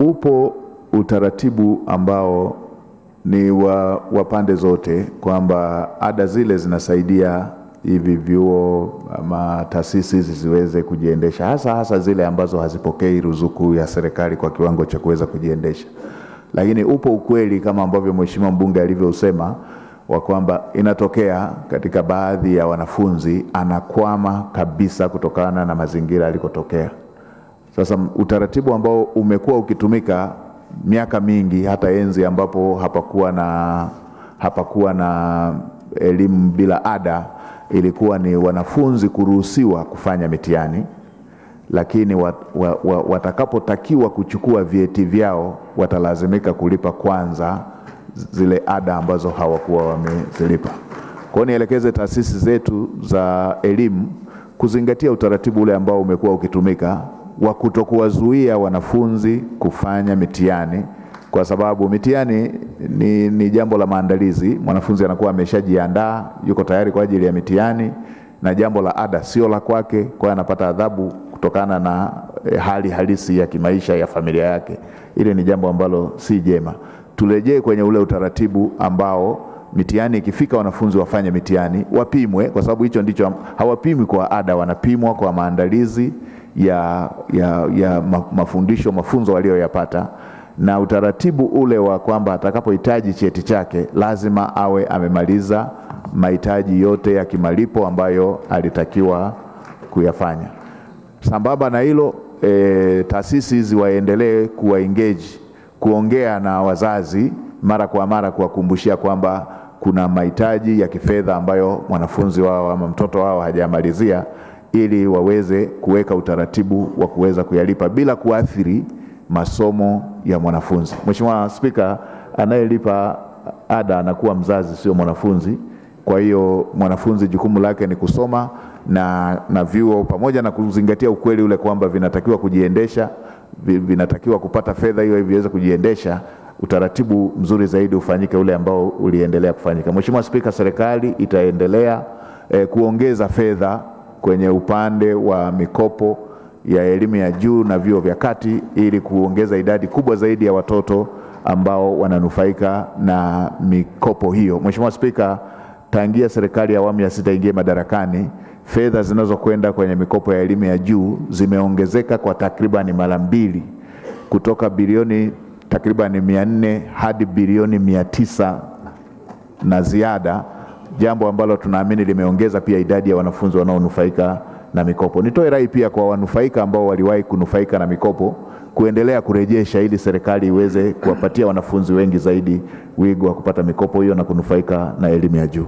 Upo utaratibu ambao ni wa pande zote kwamba ada zile zinasaidia hivi vyuo ama taasisi ziweze kujiendesha, hasa zile ambazo hazipokei ruzuku ya serikali kwa kiwango cha kuweza kujiendesha. Lakini upo ukweli kama ambavyo mheshimiwa mbunge alivyosema wa kwamba inatokea katika baadhi ya wanafunzi anakwama kabisa kutokana na mazingira alikotokea. Sasa utaratibu ambao umekuwa ukitumika miaka mingi, hata enzi ambapo hapakuwa na elimu bila ada, ilikuwa ni wanafunzi kuruhusiwa kufanya mitihani, lakini watakapotakiwa kuchukua vyeti vyao watalazimika kulipa kwanza zile ada ambazo hawakuwa wamezilipa. Kwa hiyo nielekeze taasisi zetu za elimu kuzingatia utaratibu ule ambao umekuwa ukitumika wa kutokuwazuia wanafunzi kufanya mitihani, kwa sababu mitihani ni jambo la maandalizi. Mwanafunzi anakuwa ameshajiandaa, yuko tayari kwa ajili ya mitihani, na jambo la ada sio la kwake, kwa hiyo anapata adhabu kutokana na hali halisi ya kimaisha ya familia yake. Ile ni jambo ambalo si jema. Turejee kwenye ule utaratibu ambao mitihani ikifika wanafunzi wafanye mitihani, wapimwe, kwa sababu hicho ndicho, hawapimwi kwa ada, wanapimwa kwa maandalizi ya mafunzo walioyapata, na utaratibu ule wa kwamba atakapohitaji cheti chake lazima awe amemaliza mahitaji yote ya kimalipo ambayo alitakiwa kuyafanya. Sambamba na hilo, taasisi hizi waendelee kuongea na wazazi mara kwa mara, kuwakumbushia kwamba kuna mahitaji ya kifedha ambayo mwanafunzi wao ama mtoto wao hajamalizia, ili waweze kuweka utaratibu wa kuweza kuyalipa bila kuathiri masomo ya mwanafunzi. Mheshimiwa Spika, anayelipa ada anakuwa mzazi, sio mwanafunzi. Kwa hiyo mwanafunzi jukumu lake ni kusoma, na vyuo pamoja na kuzingatia ukweli ule kwamba vinatakiwa kujiendesha, vinatakiwa kupata fedha hiyo viweze kujiendesha, utaratibu mzuri zaidi ufanyike ule ambao uliendelea kufanyika. Mheshimiwa Spika, serikali itaendelea kuongeza fedha kwenye upande wa mikopo ya elimu ya juu na vyuo vya kati ili kuongeza idadi kubwa zaidi ya watoto ambao wananufaika na mikopo hiyo. Mheshimiwa Spika, tangia serikali ya awamu ya 6 ingie madarakani, fedha zinazokwenda kwenye mikopo ya elimu ya juu zimeongezeka kwa takribani mara 2, kutoka bilioni takribani 400 hadi bilioni 900 na ziada, jambo ambalo tunaamini limeongeza pia idadi ya wanafunzi wanaonufaika na mikopo. Nitoe rai pia kwa wanufaika ambao waliwahi kunufaika na mikopo kuendelea kurejesha, ili serikali iweze kuwapatia wanafunzi wengi zaidi wigo wa kupata mikopo hiyo na kunufaika na elimu ya juu.